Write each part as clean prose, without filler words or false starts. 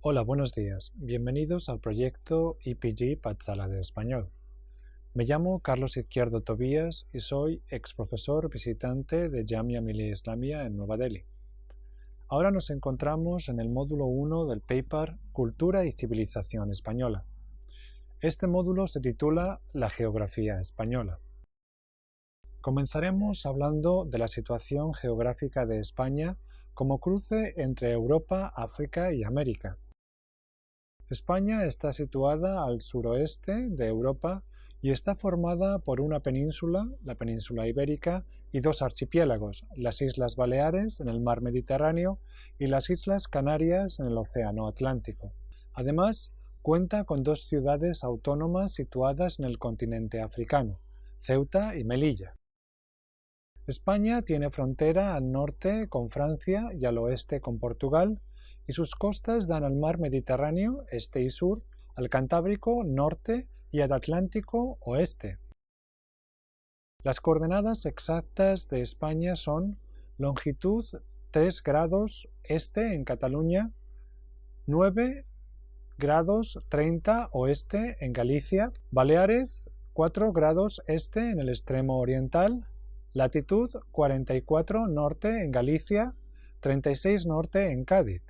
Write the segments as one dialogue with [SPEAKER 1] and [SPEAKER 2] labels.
[SPEAKER 1] Hola, buenos días. Bienvenidos al proyecto IPG Patsala de Español. Me llamo Carlos Izquierdo Tobías y soy ex profesor visitante de Jamia Millia Islamia en Nueva Delhi. Ahora nos encontramos en el módulo 1 del paper Cultura y Civilización Española. Este módulo se titula La geografía española. Comenzaremos hablando de la situación geográfica de España como cruce entre Europa, África y América. España está situada al suroeste de Europa y está formada por una península, la península ibérica, y dos archipiélagos, las Islas Baleares en el mar Mediterráneo y las Islas Canarias en el Océano Atlántico. Además, cuenta con dos ciudades autónomas situadas en el continente africano, Ceuta y Melilla. España tiene frontera al norte con Francia y al oeste con Portugal, y sus costas dan al mar Mediterráneo, este y sur, al Cantábrico, norte, y al Atlántico, oeste. Las coordenadas exactas de España son longitud 3 grados este en Cataluña, 9 grados 30 oeste en Galicia, Baleares 4 grados este en el extremo oriental, latitud 44 norte en Galicia, 36 norte en Cádiz.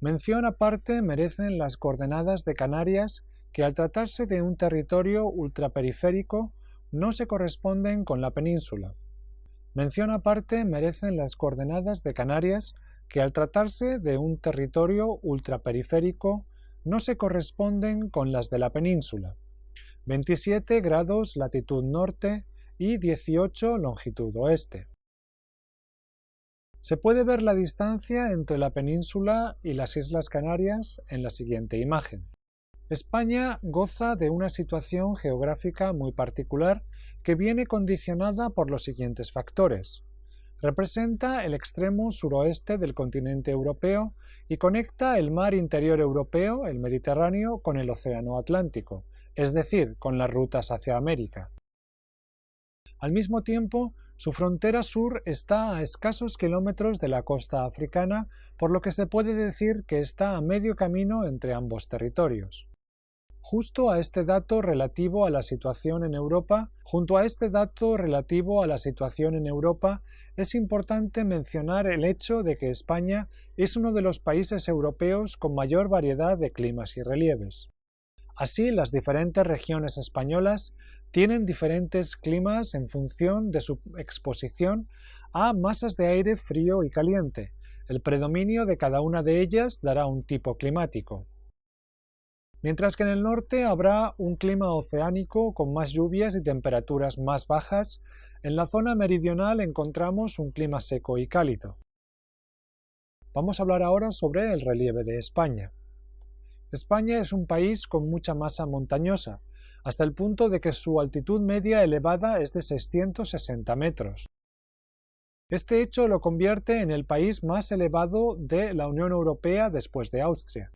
[SPEAKER 1] Mención aparte merecen las coordenadas de Canarias, que al tratarse de un territorio ultraperiférico no se corresponden con la península. Mención aparte merecen las coordenadas de Canarias, que al tratarse de un territorio ultraperiférico no se corresponden con las de la península. 27 grados latitud norte y 18 longitud oeste. Se puede ver la distancia entre la península y las Islas Canarias en la siguiente imagen. España goza de una situación geográfica muy particular que viene condicionada por los siguientes factores. Representa el extremo suroeste del continente europeo y conecta el mar interior europeo, el Mediterráneo, con el Océano Atlántico, es decir, con las rutas hacia América. Al mismo tiempo, su frontera sur está a escasos kilómetros de la costa africana, por lo que se puede decir que está a medio camino entre ambos territorios. Junto a este dato relativo a la situación en Europa, es importante mencionar el hecho de que España es uno de los países europeos con mayor variedad de climas y relieves. Así, las diferentes regiones españolas tienen diferentes climas en función de su exposición a masas de aire frío y caliente. El predominio de cada una de ellas dará un tipo climático. Mientras que en el norte habrá un clima oceánico con más lluvias y temperaturas más bajas, en la zona meridional encontramos un clima seco y cálido. Vamos a hablar ahora sobre el relieve de España. España es un país con mucha masa montañosa, hasta el punto de que su altitud media elevada es de 660 metros. Este hecho lo convierte en el país más elevado de la Unión Europea después de Austria.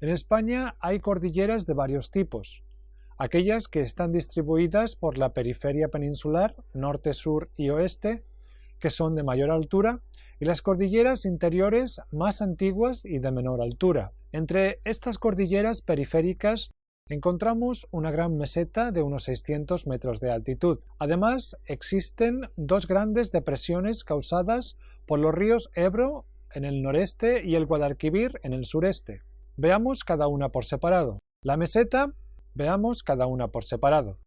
[SPEAKER 1] En España hay cordilleras de varios tipos, aquellas que están distribuidas por la periferia peninsular, norte, sur y oeste, que son de mayor altura, y las cordilleras interiores más antiguas y de menor altura. Entre estas cordilleras periféricas encontramos una gran meseta de unos 600 metros de altitud. Además, existen dos grandes depresiones causadas por los ríos Ebro en el noreste y el Guadalquivir en el sureste. Veamos cada una por separado. La meseta, veamos cada una por separado.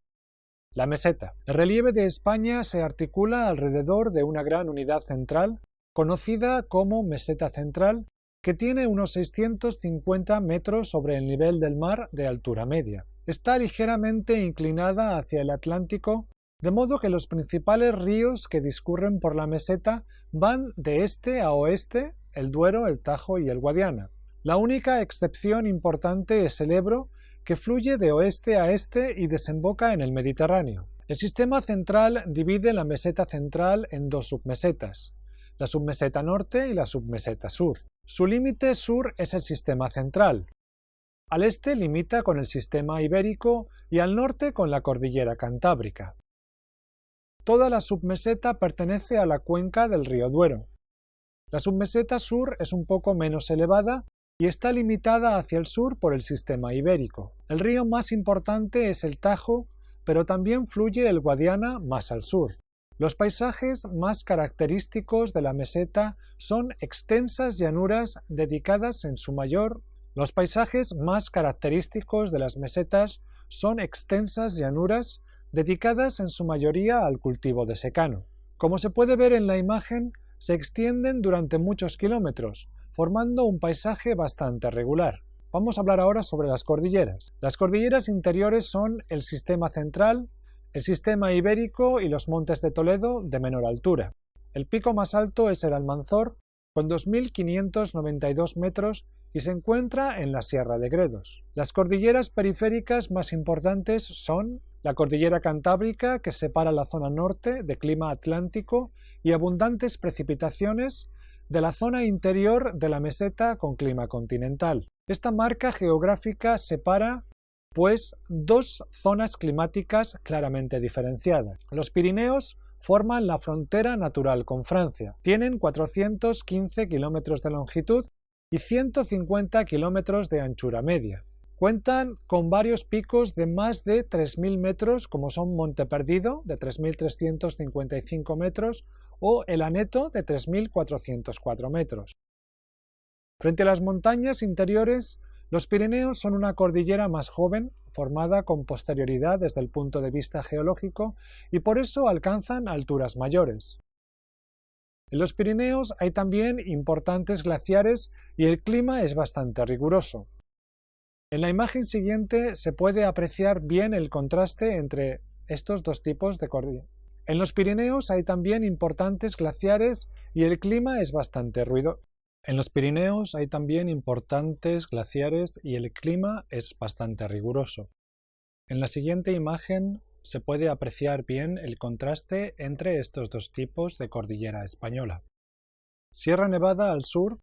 [SPEAKER 1] La meseta. El relieve de España se articula alrededor de una gran unidad central, conocida como meseta central, que tiene unos 650 metros sobre el nivel del mar de altura media. Está ligeramente inclinada hacia el Atlántico, de modo que los principales ríos que discurren por la meseta van de este a oeste, el Duero, el Tajo y el Guadiana. La única excepción importante es el Ebro, que fluye de oeste a este y desemboca en el Mediterráneo. El sistema central divide la meseta central en dos submesetas, la submeseta norte y la submeseta sur. Su límite sur es el sistema central. Al este limita con el sistema ibérico y al norte con la cordillera cantábrica. Toda la submeseta pertenece a la cuenca del río Duero. La submeseta sur es un poco menos elevada y está limitada hacia el sur por el sistema ibérico. El río más importante es el Tajo, pero también fluye el Guadiana más al sur. Los paisajes más característicos de la meseta son extensas llanuras dedicadas en su mayor. Los paisajes más característicos de las mesetas son extensas llanuras dedicadas en su mayoría al cultivo de secano. Como se puede ver en la imagen, se extienden durante muchos kilómetros, formando un paisaje bastante regular. Vamos a hablar ahora sobre las cordilleras. Las cordilleras interiores son el sistema central, el sistema ibérico y los montes de Toledo de menor altura. El pico más alto es el Almanzor, con 2.592 metros y se encuentra en la Sierra de Gredos. Las cordilleras periféricas más importantes son la cordillera Cantábrica, que separa la zona norte de clima atlántico y abundantes precipitaciones de la zona interior de la meseta con clima continental. Esta marca geográfica separa, pues, dos zonas climáticas claramente diferenciadas. Los Pirineos forman la frontera natural con Francia. Tienen 415 kilómetros de longitud y 150 kilómetros de anchura media. Cuentan con varios picos de más de 3.000 metros, como son Monte Perdido, de 3.355 metros, o el Aneto, de 3.404 metros. Frente a las montañas interiores, los Pirineos son una cordillera más joven, formada con posterioridad desde el punto de vista geológico, y por eso alcanzan alturas mayores. En los Pirineos hay también importantes glaciares y el clima es bastante riguroso. En la imagen siguiente se puede apreciar bien el contraste entre estos dos tipos de cordillera. En los Pirineos hay también importantes glaciares y el clima es bastante ruidoso. En los Pirineos hay también importantes glaciares y el clima es bastante riguroso. En la siguiente imagen se puede apreciar bien el contraste entre estos dos tipos de cordillera española. Sierra Nevada al sur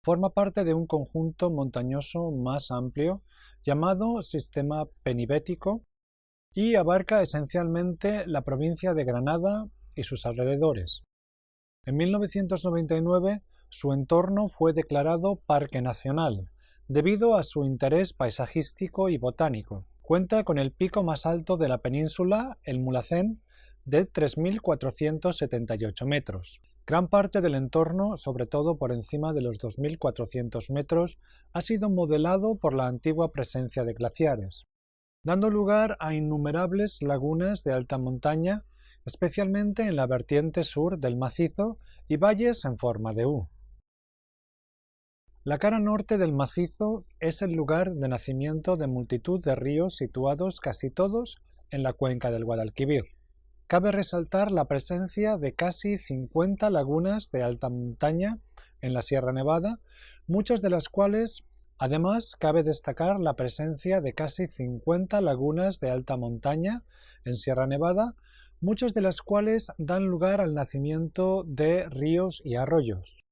[SPEAKER 1] forma parte de un conjunto montañoso más amplio llamado Sistema Penibético y abarca esencialmente la provincia de Granada y sus alrededores. En 1999 su entorno fue declarado Parque Nacional, debido a su interés paisajístico y botánico. Cuenta con el pico más alto de la península, el Mulhacén, de 3.478 metros. Gran parte del entorno, sobre todo por encima de los 2.400 metros, ha sido modelado por la antigua presencia de glaciares, dando lugar a innumerables lagunas de alta montaña, especialmente en la vertiente sur del macizo, y valles en forma de U. La cara norte del macizo es el lugar de nacimiento de multitud de ríos situados casi todos en la cuenca del Guadalquivir. Cabe resaltar la presencia de casi 50 lagunas de alta montaña en la Sierra Nevada, muchas de las cuales, además, cabe destacar la presencia de casi 50 lagunas de alta montaña en Sierra Nevada, muchas de las cuales dan lugar al nacimiento de ríos y arroyos.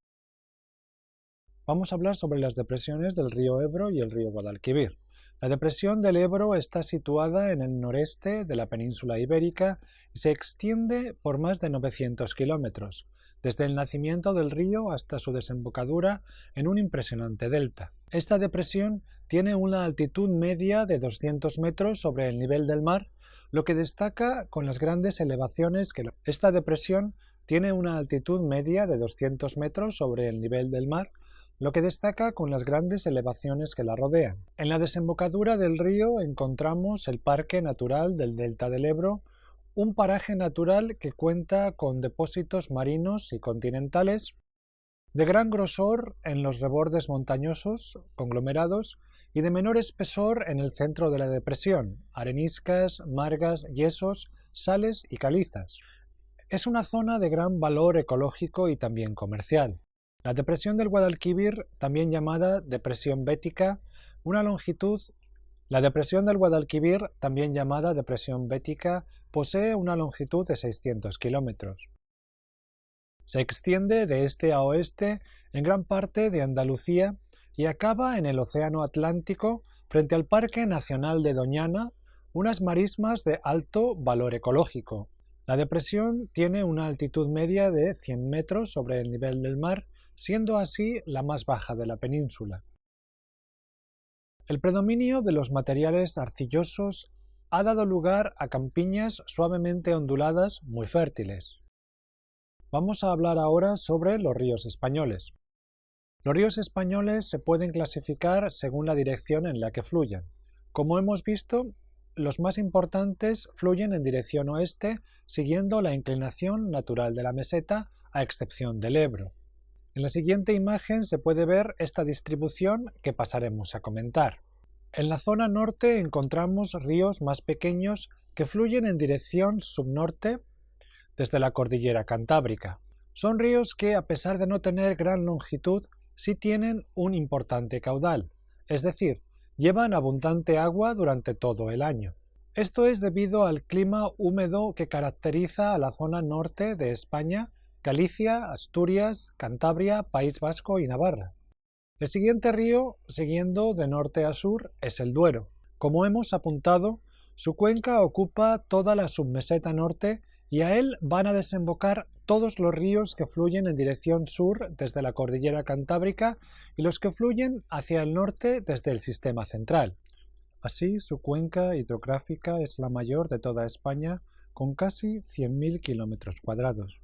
[SPEAKER 1] Vamos a hablar sobre las depresiones del río Ebro y el río Guadalquivir. La depresión del Ebro está situada en el noreste de la península ibérica y se extiende por más de 900 kilómetros, desde el nacimiento del río hasta su desembocadura en un impresionante delta. Esta depresión tiene una altitud media de 200 metros sobre el nivel del mar, lo que destaca con las grandes elevaciones que esta depresión tiene una altitud media de 200 metros sobre el nivel del mar, lo que destaca con las grandes elevaciones que la rodean. En la desembocadura del río encontramos el Parque Natural del Delta del Ebro, un paraje natural que cuenta con depósitos marinos y continentales de gran grosor en los rebordes montañosos, conglomerados, y de menor espesor en el centro de la depresión, areniscas, margas, yesos, sales y calizas. Es una zona de gran valor ecológico y también comercial. La depresión del Guadalquivir, también llamada depresión bética, posee una longitud de 600 kilómetros. Se extiende de este a oeste en gran parte de Andalucía y acaba en el Océano Atlántico frente al Parque Nacional de Doñana, unas marismas de alto valor ecológico. La depresión tiene una altitud media de 100 metros sobre el nivel del mar siendo así la más baja de la península. El predominio de los materiales arcillosos ha dado lugar a campiñas suavemente onduladas muy fértiles. Vamos a hablar ahora sobre los ríos españoles. Los ríos españoles se pueden clasificar según la dirección en la que fluyen. Como hemos visto, los más importantes fluyen en dirección oeste, siguiendo la inclinación natural de la meseta, a excepción del Ebro. En la siguiente imagen se puede ver esta distribución que pasaremos a comentar. En la zona norte encontramos ríos más pequeños que fluyen en dirección subnorte desde la cordillera Cantábrica. Son ríos que, a pesar de no tener gran longitud, sí tienen un importante caudal, es decir, llevan abundante agua durante todo el año. Esto es debido al clima húmedo que caracteriza a la zona norte de España, Galicia, Asturias, Cantabria, País Vasco y Navarra. El siguiente río, siguiendo de norte a sur, es el Duero. Como hemos apuntado, su cuenca ocupa toda la submeseta norte y a él van a desembocar todos los ríos que fluyen en dirección sur desde la cordillera Cantábrica y los que fluyen hacia el norte desde el sistema central. Así, su cuenca hidrográfica es la mayor de toda España, con casi 100.000 kilómetros cuadrados.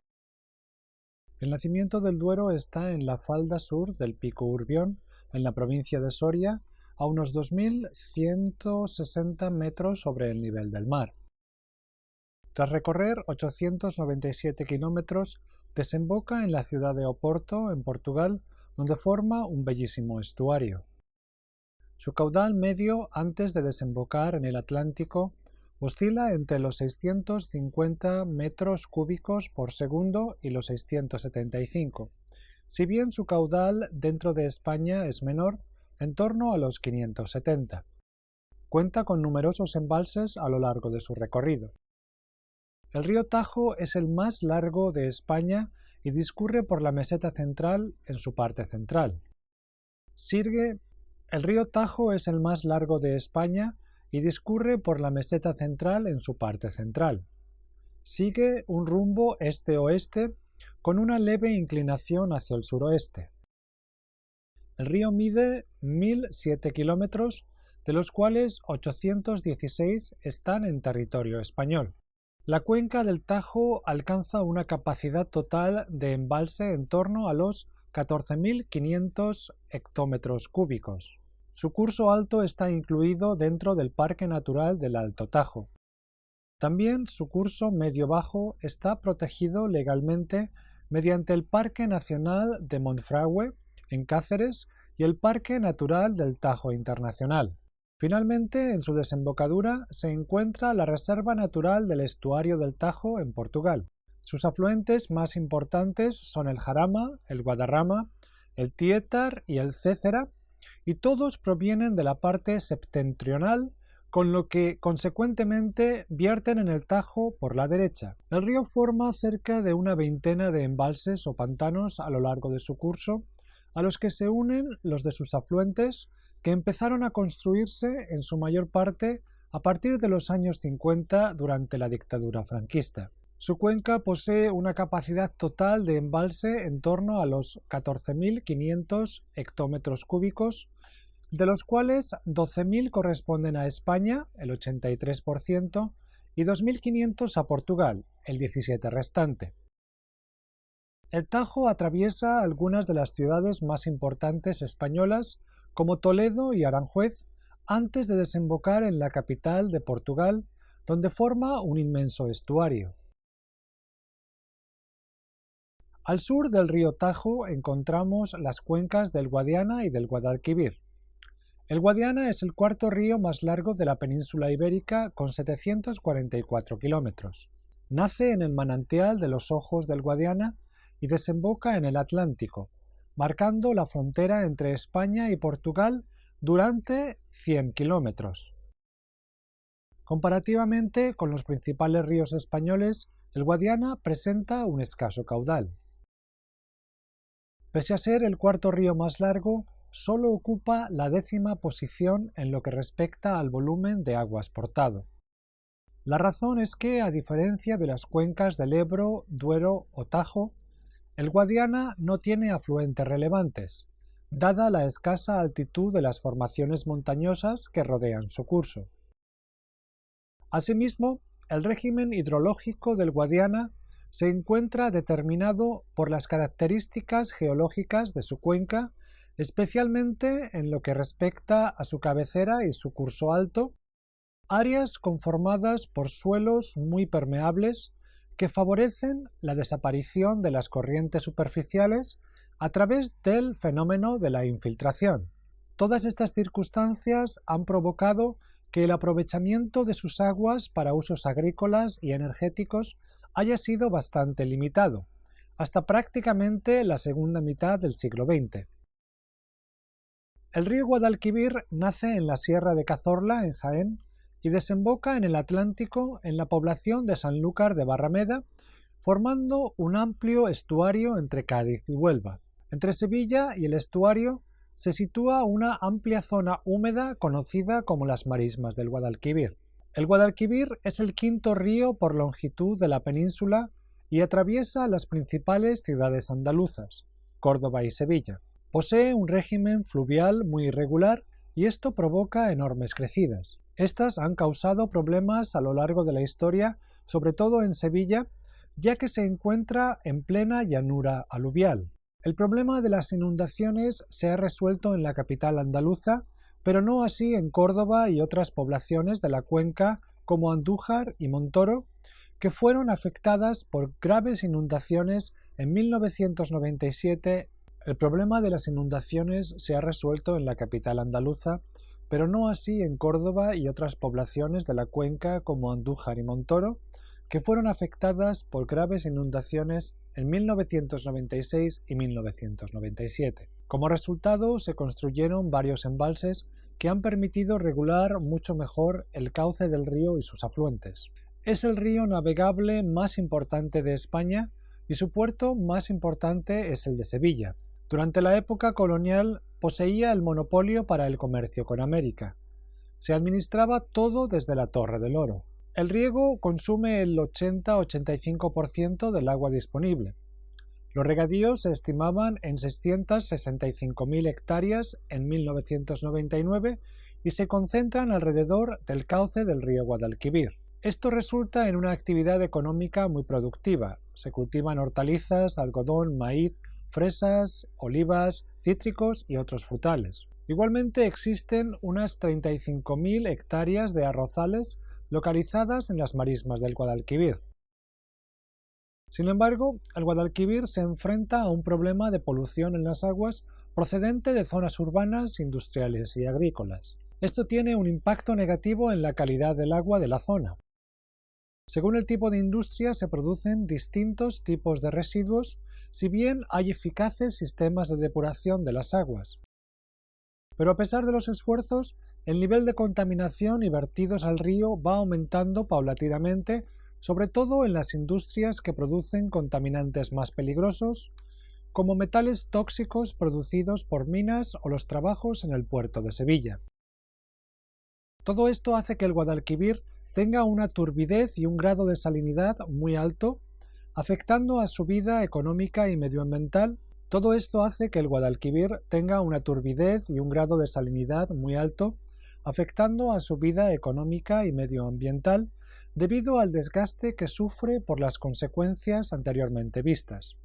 [SPEAKER 1] El nacimiento del Duero está en la falda sur del Pico Urbión, en la provincia de Soria, a unos 2.160 metros sobre el nivel del mar. Tras recorrer 897 kilómetros, desemboca en la ciudad de Oporto, en Portugal, donde forma un bellísimo estuario. Su caudal medio antes de desembocar en el Atlántico oscila entre los 650 metros cúbicos por segundo y los 675, si bien su caudal dentro de España es menor, en torno a los 570. Cuenta con numerosos embalses a lo largo de su recorrido. El río Tajo es el más largo de España y discurre por la meseta central en su parte central. El río Tajo es el más largo de España y discurre por la meseta central en su parte central. Sigue un rumbo este-oeste con una leve inclinación hacia el suroeste. El río mide 1.007 kilómetros, de los cuales 816 están en territorio español. La cuenca del Tajo alcanza una capacidad total de embalse en torno a los 14.500 hectómetros cúbicos. Su curso alto está incluido dentro del Parque Natural del Alto Tajo. También su curso medio-bajo está protegido legalmente mediante el Parque Nacional de Monfragüe, en Cáceres, y el Parque Natural del Tajo Internacional. Finalmente, en su desembocadura se encuentra la Reserva Natural del Estuario del Tajo en Portugal. Sus afluentes más importantes son el Jarama, el Guadarrama, el Tietar y el Cécera, y todos provienen de la parte septentrional, con lo que consecuentemente vierten en el Tajo por la derecha. El río forma cerca de una veintena de embalses o pantanos a lo largo de su curso, a los que se unen los de sus afluentes, que empezaron a construirse en su mayor parte a partir de los años 50 durante la dictadura franquista. Su cuenca posee una capacidad total de embalse en torno a los 14.500 hectómetros cúbicos, de los cuales 12.000 corresponden a España, el 83%, y 2.500 a Portugal, el 17% restante. El Tajo atraviesa algunas de las ciudades más importantes españolas, como Toledo y Aranjuez, antes de desembocar en la capital de Portugal, donde forma un inmenso estuario. Al sur del río Tajo encontramos las cuencas del Guadiana y del Guadalquivir. El Guadiana es el cuarto río más largo de la península ibérica, con 744 kilómetros. Nace en el manantial de los Ojos del Guadiana y desemboca en el Atlántico, marcando la frontera entre España y Portugal durante 100 kilómetros. Comparativamente con los principales ríos españoles, el Guadiana presenta un escaso caudal. Pese a ser el cuarto río más largo, solo ocupa la 10ª posición en lo que respecta al volumen de aguas portado. La razón es que, a diferencia de las cuencas del Ebro, Duero o Tajo, El Guadiana no tiene afluentes relevantes, dada la escasa altitud de las formaciones montañosas que rodean su curso. Asimismo, el régimen hidrológico del Guadiana se encuentra determinado por las características geológicas de su cuenca, especialmente en lo que respecta a su cabecera y su curso alto, áreas conformadas por suelos muy permeables que favorecen la desaparición de las corrientes superficiales a través del fenómeno de la infiltración. Todas estas circunstancias han provocado que el aprovechamiento de sus aguas para usos agrícolas y energéticos haya sido bastante limitado, hasta prácticamente la segunda mitad del siglo XX. El río Guadalquivir nace en la Sierra de Cazorla, en Jaén, y desemboca en el Atlántico en la población de Sanlúcar de Barrameda, formando un amplio estuario entre Cádiz y Huelva. Entre Sevilla y el estuario se sitúa una amplia zona húmeda conocida como las Marismas del Guadalquivir. El Guadalquivir es el quinto río por longitud de la península y atraviesa las principales ciudades andaluzas, Córdoba y Sevilla. Posee un régimen fluvial muy irregular y esto provoca enormes crecidas. Estas han causado problemas a lo largo de la historia, sobre todo en Sevilla, ya que se encuentra en plena llanura aluvial. El problema de las inundaciones se ha resuelto en la capital andaluza, pero no así en Córdoba y otras poblaciones de la cuenca como Andújar y Montoro, que fueron afectadas por graves inundaciones en 1997. El problema de las inundaciones se ha resuelto en la capital andaluza, pero no así en Córdoba y otras poblaciones de la cuenca como Andújar y Montoro, que fueron afectadas por graves inundaciones en 1996 y 1997. Como resultado, se construyeron varios embalses que han permitido regular mucho mejor el cauce del río y sus afluentes. Es el río navegable más importante de España y su puerto más importante es el de Sevilla. Durante la época colonial poseía el monopolio para el comercio con América. Se administraba todo desde la Torre del Oro. El riego consume el 80-85% del agua disponible. Los regadíos se estimaban en 665.000 hectáreas en 1999 y se concentran alrededor del cauce del río Guadalquivir. Esto resulta en una actividad económica muy productiva. Se cultivan hortalizas, algodón, maíz, fresas, olivas, cítricos y otros frutales. Igualmente existen unas 35.000 hectáreas de arrozales localizadas en las marismas del Guadalquivir. Sin embargo, el Guadalquivir se enfrenta a un problema de polución en las aguas procedente de zonas urbanas, industriales y agrícolas. Esto tiene un impacto negativo en la calidad del agua de la zona. Según el tipo de industria se producen distintos tipos de residuos, si bien hay eficaces sistemas de depuración de las aguas. Pero a pesar de los esfuerzos, el nivel de contaminación y vertidos al río va aumentando paulatinamente, sobre todo en las industrias que producen contaminantes más peligrosos, como metales tóxicos producidos por minas o los trabajos en el puerto de Sevilla. Todo esto hace que el Guadalquivir tenga una turbidez y un grado de salinidad muy alto, afectando a su vida económica y medioambiental. Todo esto hace que el Guadalquivir tenga una turbidez y un grado de salinidad muy alto, afectando a su vida económica y medioambiental debido al desgaste que sufre por las consecuencias anteriormente vistas.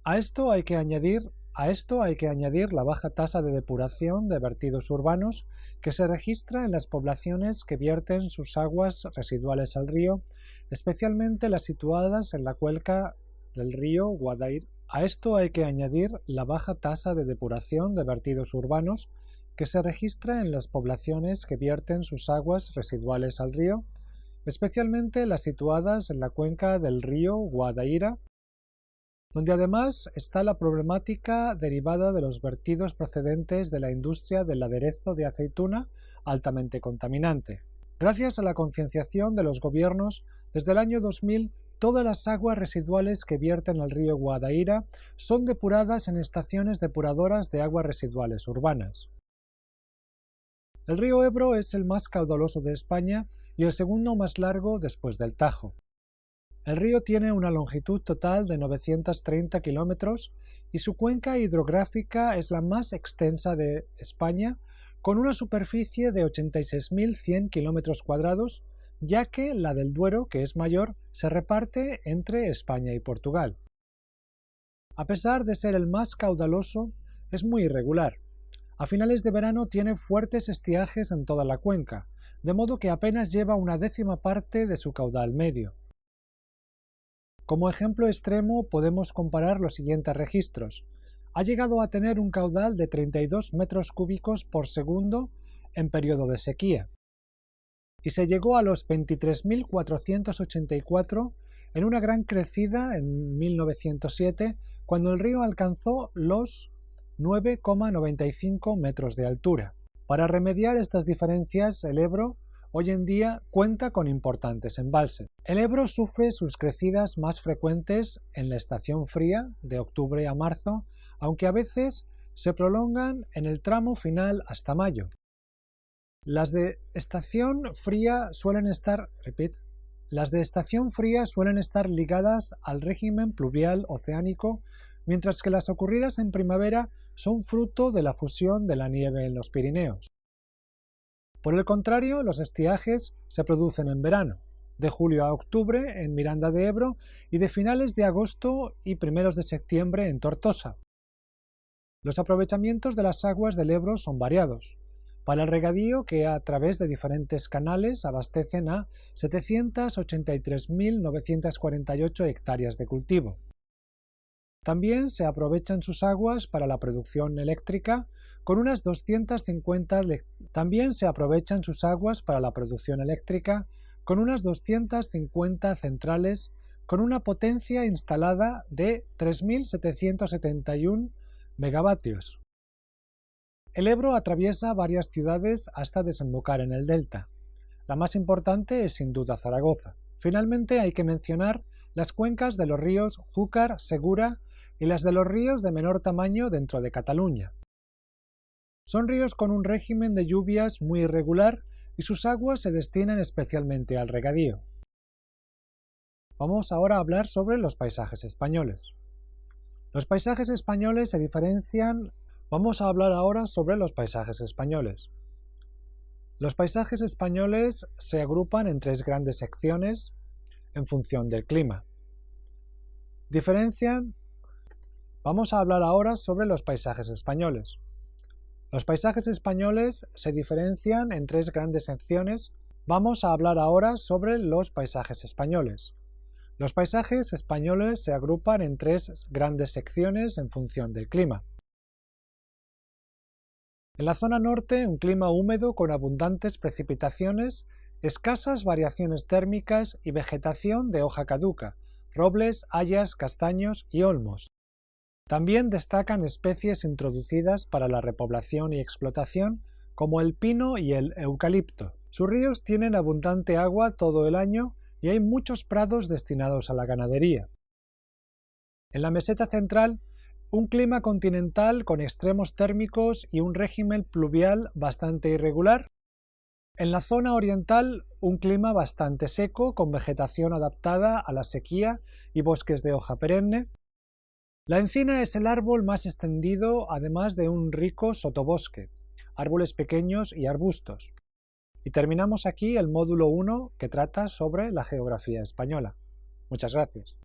[SPEAKER 1] A esto hay que añadir la baja tasa de depuración de vertidos urbanos que se registra en las poblaciones que vierten sus aguas residuales al río, especialmente las situadas en la cuenca del río Guadaira. A esto hay que añadir la baja tasa de depuración de vertidos urbanos que se registra en las poblaciones que vierten sus aguas residuales al río, especialmente las situadas en la cuenca del río Guadaira, donde además está la problemática derivada de los vertidos procedentes de la industria del aderezo de aceituna altamente contaminante. Gracias a la concienciación de los gobiernos, desde el año 2000 todas las aguas residuales que vierten al río Guadaira son depuradas en estaciones depuradoras de aguas residuales urbanas. El río Ebro es el más caudaloso de España y el segundo más largo después del Tajo. El río tiene una longitud total de 930 kilómetros y su cuenca hidrográfica es la más extensa de España, con una superficie de 86.100 kilómetros cuadrados, ya que la del Duero, que es mayor, se reparte entre España y Portugal. A pesar de ser el más caudaloso, es muy irregular. A finales de verano tiene fuertes estiajes en toda la cuenca, de modo que apenas lleva una décima parte de su caudal medio. Como ejemplo extremo podemos comparar los siguientes registros. Ha llegado a tener un caudal de 32 metros cúbicos por segundo en periodo de sequía, y se llegó a los 23.484 en una gran crecida en 1907, cuando el río alcanzó los 9,95 metros de altura. Para remediar estas diferencias, el Ebro hoy en día cuenta con importantes embalses. El Ebro sufre sus crecidas más frecuentes en la estación fría, de octubre a marzo, aunque a veces se prolongan en el tramo final hasta mayo. Las de estación fría suelen estar ligadas al régimen pluvial oceánico, mientras que las ocurridas en primavera son fruto de la fusión de la nieve en los Pirineos. Por el contrario, los estiajes se producen en verano, de julio a octubre en Miranda de Ebro y de finales de agosto y primeros de septiembre en Tortosa. Los aprovechamientos de las aguas del Ebro son variados. Para el regadío, que a través de diferentes canales abastecen a 783.948 hectáreas de cultivo. También se aprovechan sus aguas para la producción eléctrica, con unas 250 centrales con una potencia instalada de 3.771 megavatios. El Ebro atraviesa varias ciudades hasta desembocar en el delta. La más importante es sin duda Zaragoza. Finalmente hay que mencionar las cuencas de los ríos Júcar, Segura y las de los ríos de menor tamaño dentro de Cataluña. Son ríos con un régimen de lluvias muy irregular y sus aguas se destinan especialmente al regadío. Vamos ahora a hablar sobre los paisajes españoles. Los paisajes españoles se diferencian. Vamos a hablar ahora sobre los paisajes españoles. Los paisajes españoles se agrupan en tres grandes secciones en función del clima. Vamos a hablar ahora sobre los paisajes españoles. Los paisajes españoles se diferencian en tres grandes secciones. Vamos a hablar ahora sobre los paisajes españoles. Los paisajes españoles se agrupan en tres grandes secciones en función del clima. En la zona norte, un clima húmedo con abundantes precipitaciones, escasas variaciones térmicas y vegetación de hoja caduca, robles, hayas, castaños y olmos. También destacan especies introducidas para la repoblación y explotación, como el pino y el eucalipto. Sus ríos tienen abundante agua todo el año y hay muchos prados destinados a la ganadería. En la meseta central, un clima continental con extremos térmicos y un régimen pluvial bastante irregular. En la zona oriental, un clima bastante seco con vegetación adaptada a la sequía y bosques de hoja perenne. La encina es el árbol más extendido, además de un rico sotobosque, árboles pequeños y arbustos. Y terminamos aquí el módulo 1 que trata sobre la geografía española. Muchas gracias.